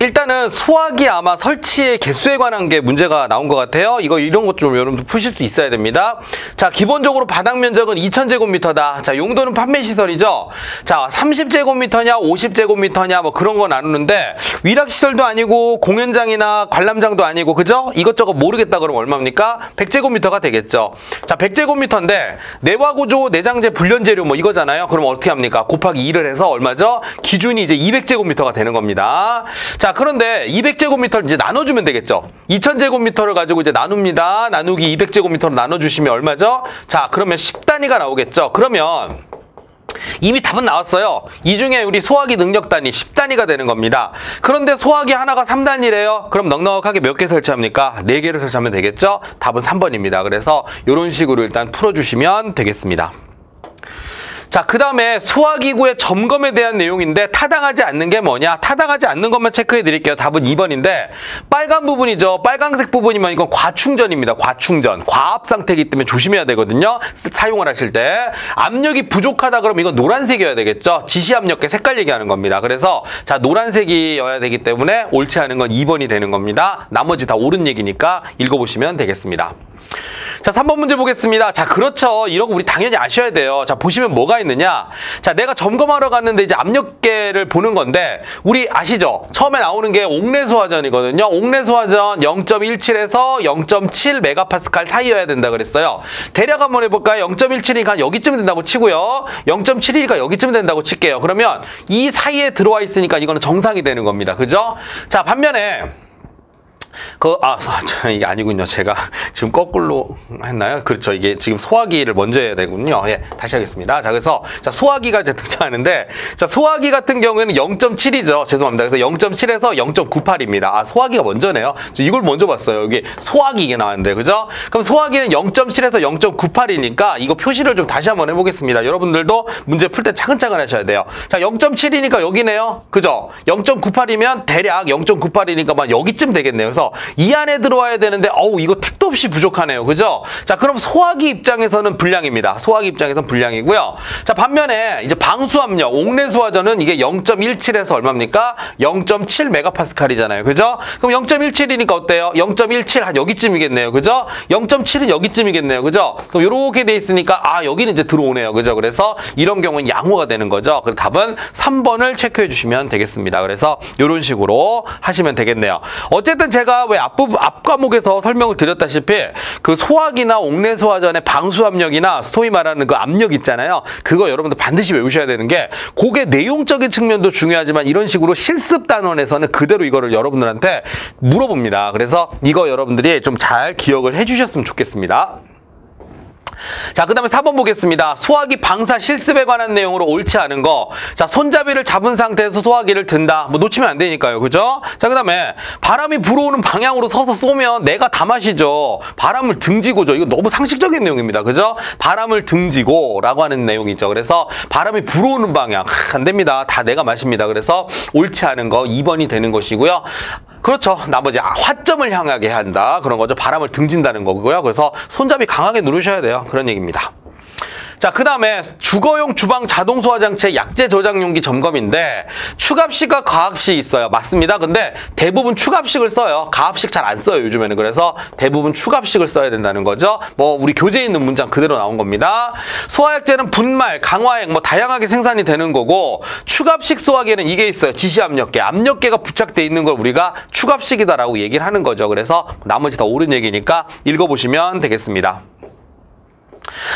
일단은 소화기 아마 설치의 개수에 관한 게 문제가 나온 것 같아요. 이런 것 좀 여러분들 푸실 수 있어야 됩니다. 자, 기본적으로 바닥 면적은 2000제곱미터다. 자, 용도는 판매시설이죠. 자, 30제곱미터냐 50제곱미터냐 뭐 그런 거 나누는데 위락시설도 아니고 공연장이나 관람장도 아니고 그죠? 이것저것 모르겠다 그러면 얼마입니까? 100제곱미터가 되겠죠. 자, 100제곱미터인데 내화구조, 내장재, 불련재료 뭐 이거잖아요. 그럼 어떻게 합니까? 곱하기 2를 해서 얼마죠? 기준이 이제 200제곱미터가 되는 겁니다. 자, 그런데 200제곱미터를 이제 나눠주면 되겠죠. 2000제곱미터를 가지고 이제 나눕니다. 나누기 200제곱미터로 나눠주시면 얼마죠? 자, 그러면 10단위가 나오겠죠. 그러면 이미 답은 나왔어요. 이 중에 우리 소화기 능력 단위 10단위가 되는 겁니다. 그런데 소화기 하나가 3단위래요. 그럼 넉넉하게 몇 개 설치합니까? 4개를 설치하면 되겠죠? 답은 3번입니다. 그래서 이런 식으로 일단 풀어주시면 되겠습니다. 자, 그 다음에 소화기구의 점검에 대한 내용인데 타당하지 않는 게 뭐냐? 타당하지 않는 것만 체크해 드릴게요. 답은 2번인데 빨간 부분이죠. 빨간색 부분이면 이건 과충전입니다. 과충전. 과압 상태이기 때문에 조심해야 되거든요. 사용을 하실 때. 압력이 부족하다 그러면 이건 노란색이어야 되겠죠. 지시압력계 색깔 얘기하는 겁니다. 그래서 자, 노란색이어야 되기 때문에 옳지 않은 건 2번이 되는 겁니다. 나머지 다 옳은 얘기니까 읽어보시면 되겠습니다. 자, 3번 문제 보겠습니다. 자, 그렇죠. 이런 거 우리 당연히 아셔야 돼요. 자, 보시면 뭐가 있느냐. 자, 내가 점검하러 갔는데 이제 압력계를 보는 건데 우리 아시죠? 처음에 나오는 게 옥내소화전이거든요. 옥내소화전 0.17에서 0.7 메가파스칼 사이여야 된다 그랬어요. 대략 한번 해볼까요? 0.17이니까 여기쯤 된다고 치고요. 0.7이니까 여기쯤 된다고 칠게요. 그러면 이 사이에 들어와 있으니까 이거는 정상이 되는 겁니다. 그죠? 자, 반면에 이게 아니군요. 제가 지금 거꾸로 했나요? 그렇죠. 이게 지금 소화기를 먼저 해야 되군요. 예, 다시 하겠습니다. 자, 그래서 자, 소화기가 이제 등장하는데 자, 소화기 같은 경우에는 0.7이죠. 죄송합니다. 그래서 0.7에서 0.98입니다. 아, 소화기가 먼저네요. 이걸 먼저 봤어요. 여기 소화기 이게 나왔는데, 그죠? 그럼 소화기는 0.7에서 0.98이니까 이거 표시를 좀 다시 한번 해보겠습니다. 여러분들도 문제 풀 때 차근차근 하셔야 돼요. 자, 0.7이니까 여기네요. 그죠? 0.98이면 대략 0.98이니까 막 여기쯤 되겠네요. 그래서 이 안에 들어와야 되는데 이거 택도 없이 부족하네요. 그죠? 자, 그럼 소화기 입장에서는 불량입니다. 소화기 입장에서는 불량이고요. 자, 반면에 이제 방수압력, 옥내소화전은 이게 0.17에서 얼마입니까? 0.7 메가파스칼이잖아요. 그죠? 그럼 0.17이니까 어때요? 0.17 한 여기쯤이겠네요. 그죠? 0.7은 여기쯤이겠네요. 그죠? 그럼 이렇게 돼 있으니까 여기는 이제 들어오네요. 그죠? 그래서 이런 경우는 양호가 되는 거죠. 그래서 답은 3번을 체크해 주시면 되겠습니다. 그래서 이런 식으로 하시면 되겠네요. 어쨌든 제가 왜 앞 과목에서 설명을 드렸다시피 그 소화기나 옥내소화전의 방수압력이나 소위 말하는 그 압력 있잖아요. 그거 여러분들 반드시 외우셔야 되는 게 그게 내용적인 측면도 중요하지만 이런 식으로 실습 단원에서는 그대로 이거를 여러분들한테 물어봅니다. 그래서 이거 여러분들이 좀 잘 기억을 해주셨으면 좋겠습니다. 자, 그 다음에 4번 보겠습니다. 소화기 방사 실습에 관한 내용으로 옳지 않은 거. 자, 손잡이를 잡은 상태에서 소화기를 든다. 뭐 놓치면 안 되니까요. 그죠? 자, 그 다음에 바람이 불어오는 방향으로 서서 쏘면 내가 다 마시죠. 바람을 등지고죠. 이거 너무 상식적인 내용입니다. 그죠? 바람을 등지고 라고 하는 내용이죠. 그래서 바람이 불어오는 방향. 안 됩니다. 다 내가 마십니다. 그래서 옳지 않은 거 2번이 되는 것이고요. 그렇죠. 나머지 화점을 향하게 한다. 그런 거죠. 바람을 등진다는 거고요. 그래서 손잡이 강하게 누르셔야 돼요. 그런 얘기입니다. 자, 그 다음에 주거용 주방 자동소화장치의 약재 저장용기 점검인데 추갑식과 가압식 있어요. 맞습니다. 근데 대부분 추갑식을 써요. 가압식 잘 안 써요. 요즘에는. 그래서 대부분 추갑식을 써야 된다는 거죠. 뭐 우리 교재에 있는 문장 그대로 나온 겁니다. 소화약재는 분말, 강화액 뭐 다양하게 생산이 되는 거고 추갑식 소화기에는 이게 있어요. 지시압력계. 압력계가 부착돼 있는 걸 우리가 추갑식이다라고 얘기를 하는 거죠. 그래서 나머지 다 옳은 얘기니까 읽어보시면 되겠습니다.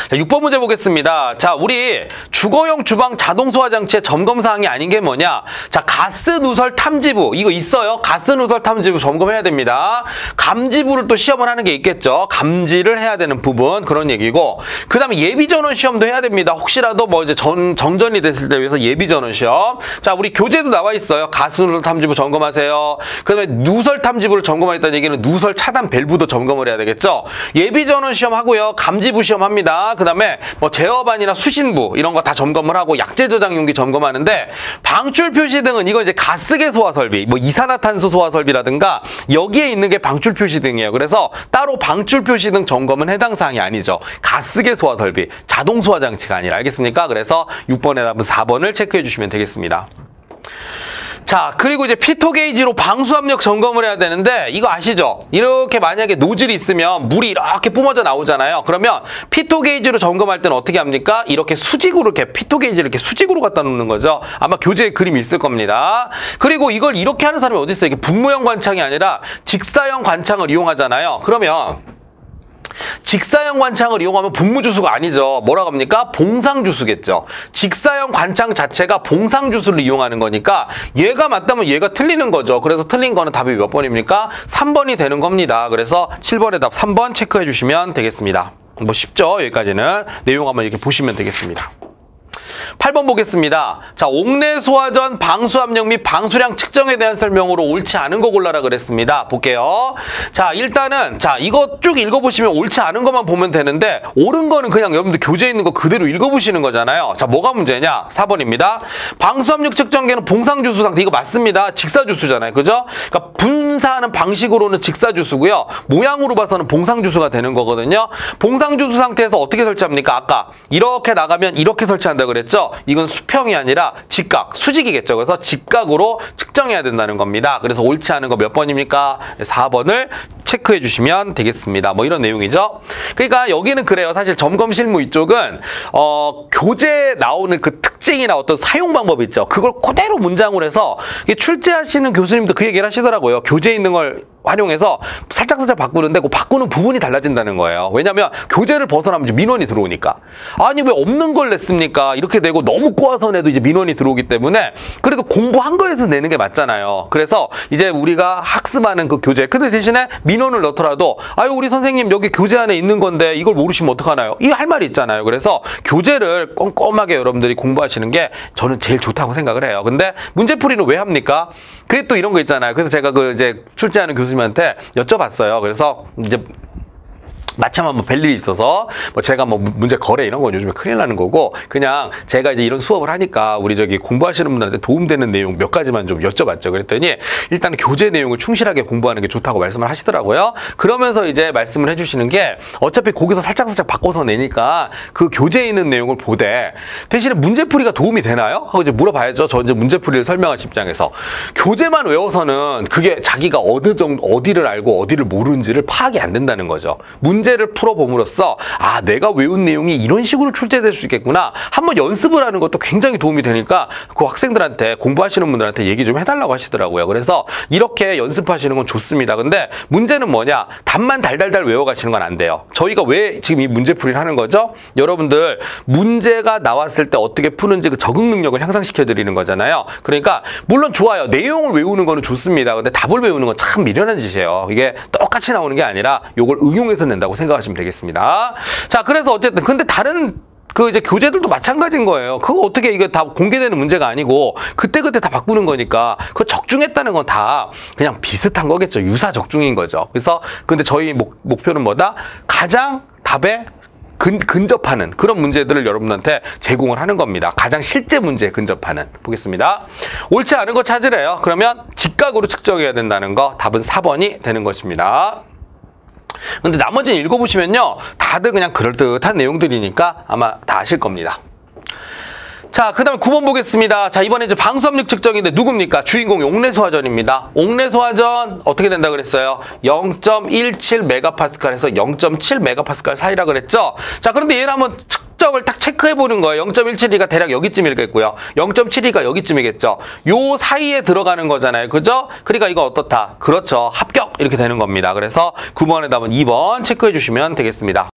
자, 6번 문제 보겠습니다. 자, 우리 주거용 주방 자동소화장치의 점검사항이 아닌 게 뭐냐? 자, 가스 누설 탐지부 이거 있어요. 가스 누설 탐지부 점검해야 됩니다. 감지부를 또 시험을 하는 게 있겠죠. 감지를 해야 되는 부분 그런 얘기고 그 다음에 예비전원 시험도 해야 됩니다. 혹시라도 뭐 이제 정전이 됐을 때 위해서 예비전원 시험. 자, 우리 교재도 나와 있어요. 가스 누설 탐지부 점검하세요. 그 다음에 누설 탐지부를 점검하겠다는 얘기는 누설 차단 밸브도 점검을 해야 되겠죠. 예비전원 시험 하고요. 감지부 시험 합니다. 그 다음에 뭐 제어반이나 수신부 이런 거 다 점검을 하고 약재 저장 용기 점검하는데 방출 표시 등은 이거 이제 가스계 소화 설비, 뭐 이산화탄소 소화 설비라든가 여기에 있는 게 방출 표시 등이에요. 그래서 따로 방출 표시 등 점검은 해당 사항이 아니죠. 가스계 소화 설비, 자동 소화 장치가 아니라 알겠습니까? 그래서 6번에 답은 4번을 체크해 주시면 되겠습니다. 자, 그리고 이제 피토 게이지로 방수 압력 점검을 해야 되는데 이거 아시죠? 이렇게 만약에 노즐이 있으면 물이 이렇게 뿜어져 나오잖아요. 그러면 피토 게이지로 점검할 때는 어떻게 합니까? 이렇게 수직으로 이렇게 피토 게이지를 이렇게 수직으로 갖다 놓는 거죠. 아마 교재에 그림이 있을 겁니다. 그리고 이걸 이렇게 하는 사람이 어디 있어요? 이게 분모형 관창이 아니라 직사형 관창을 이용하잖아요. 그러면 직사형 관창을 이용하면 분무주수가 아니죠. 뭐라고 합니까? 봉상주수겠죠. 직사형 관창 자체가 봉상주수를 이용하는 거니까 얘가 맞다면 얘가 틀리는 거죠. 그래서 틀린 거는 답이 몇 번입니까? 3번이 되는 겁니다. 그래서 7번의 답 3번 체크해 주시면 되겠습니다. 뭐 쉽죠? 여기까지는 내용 한번 이렇게 보시면 되겠습니다. 8번 보겠습니다. 자, 옥내 소화전 방수압력 및 방수량 측정에 대한 설명으로 옳지 않은 거 골라라 그랬습니다. 볼게요. 자, 일단은 자, 이거 쭉 읽어보시면 옳지 않은 것만 보면 되는데 옳은 거는 그냥 여러분들 교재에 있는 거 그대로 읽어보시는 거잖아요. 자, 뭐가 문제냐? 4번입니다. 방수압력 측정기는 봉상주수 상태. 이거 맞습니다. 직사주수잖아요. 그죠? 그러니까 분사하는 방식으로는 직사주수고요. 모양으로 봐서는 봉상주수가 되는 거거든요. 봉상주수 상태에서 어떻게 설치합니까? 아까 이렇게 나가면 이렇게 설치한다 그랬죠? 이건 수평이 아니라 직각, 수직이겠죠. 그래서 직각으로 측정해야 된다는 겁니다. 그래서 옳지 않은 거 몇 번입니까? 4번을 체크해 주시면 되겠습니다. 뭐 이런 내용이죠. 그러니까 여기는 그래요. 사실 점검 실무 이쪽은 교재에 나오는 그 특징이나 어떤 사용 방법 있죠. 그걸 그대로 문장으로 해서 출제하시는 교수님도 그 얘기를 하시더라고요. 교재에 있는 걸 활용해서 살짝 바꾸는데 그 바꾸는 부분이 달라진다는 거예요. 왜냐하면 교재를 벗어나면 이제 민원이 들어오니까. 아니 왜 없는 걸 냈습니까? 이렇게 되고 너무 꼬아서 내도 이제 민원이 들어오기 때문에 그래도 공부한 거에서 내는 게 맞잖아요. 그래서 이제 우리가 학습하는 그 교재 근데 대신에 민원을 넣더라도 아유 우리 선생님 여기 교재 안에 있는 건데 이걸 모르시면 어떡하나요? 이 할 말이 있잖아요. 그래서 교재를 꼼꼼하게 여러분들이 공부하시는 게 저는 제일 좋다고 생각을 해요. 근데 문제풀이는 왜 합니까? 그게 또 이런 거 있잖아요. 그래서 제가 그 이제 출제하는 교수님한테 여쭤봤어요. 그래서 이제 마침 한번 뵐 일이 있어서 뭐 제가 뭐 문제 거래 이런 건 요즘에 큰일 나는 거고 그냥 제가 이제 이런 수업을 하니까 우리 저기 공부하시는 분들한테 도움되는 내용 몇 가지만 좀 여쭤봤죠. 그랬더니 일단 교재 내용을 충실하게 공부하는 게 좋다고 말씀을 하시더라고요. 그러면서 이제 말씀을 해주시는 게 어차피 거기서 살짝 바꿔서 내니까 그 교재에 있는 내용을 보되 대신에 문제풀이가 도움이 되나요? 하고 이제 물어봐야죠. 저 이제 문제풀이를 설명하신 입장에서 교재만 외워서는 그게 자기가 어느 정도 어디를 알고 어디를 모르는지를 파악이 안 된다는 거죠. 문제를 풀어봄으로써 아 내가 외운 내용이 이런 식으로 출제될 수 있겠구나 한번 연습을 하는 것도 굉장히 도움이 되니까 그 학생들한테 공부하시는 분들한테 얘기 좀 해달라고 하시더라고요. 그래서 이렇게 연습하시는 건 좋습니다. 근데 문제는 뭐냐 답만 달달달 외워가시는 건 안 돼요. 저희가 왜 지금 이 문제풀이를 하는 거죠? 여러분들 문제가 나왔을 때 어떻게 푸는지 그 적응 능력을 향상시켜 드리는 거잖아요. 그러니까 물론 좋아요. 내용을 외우는 거는 좋습니다. 근데 답을 외우는 건 참 미련한 짓이에요. 이게 똑같이 나오는 게 아니라 이걸 응용해서 낸다고 생각하시면 되겠습니다. 자, 그래서 어쨌든 근데 다른 그 이제 교재들도 마찬가지인 거예요. 그거 어떻게 이게 다 공개되는 문제가 아니고 그때그때 다 바꾸는 거니까 그 적중했다는 건 다 그냥 비슷한 거겠죠. 유사 적중인 거죠. 그래서 근데 저희 목표는 뭐다? 가장 답에 근접하는 그런 문제들을 여러분한테 제공을 하는 겁니다. 가장 실제 문제에 근접하는. 보겠습니다. 옳지 않은 거 찾으래요. 그러면 직각으로 측정해야 된다는 거 답은 4번이 되는 것입니다. 근데 나머지는 읽어보시면요. 다들 그냥 그럴듯한 내용들이니까 아마 다 아실 겁니다. 자, 그 다음에 9번 보겠습니다. 자, 이번에 이제 방수압력 측정인데 누굽니까? 주인공이 옥내소화전입니다. 옥내소화전 어떻게 된다 그랬어요? 0.17MPa에서 0.7MPa 사이라 그랬죠? 자, 그런데 얘를 한번 측정을 딱 체크해 보는 거예요. 0.17이가 대략 여기쯤이겠고요. 0.72가 여기쯤이겠죠. 요 사이에 들어가는 거잖아요. 그죠? 그러니까 이거 어떻다? 그렇죠. 합격! 이렇게 되는 겁니다. 그래서 9번에 답은 2번 체크해 주시면 되겠습니다.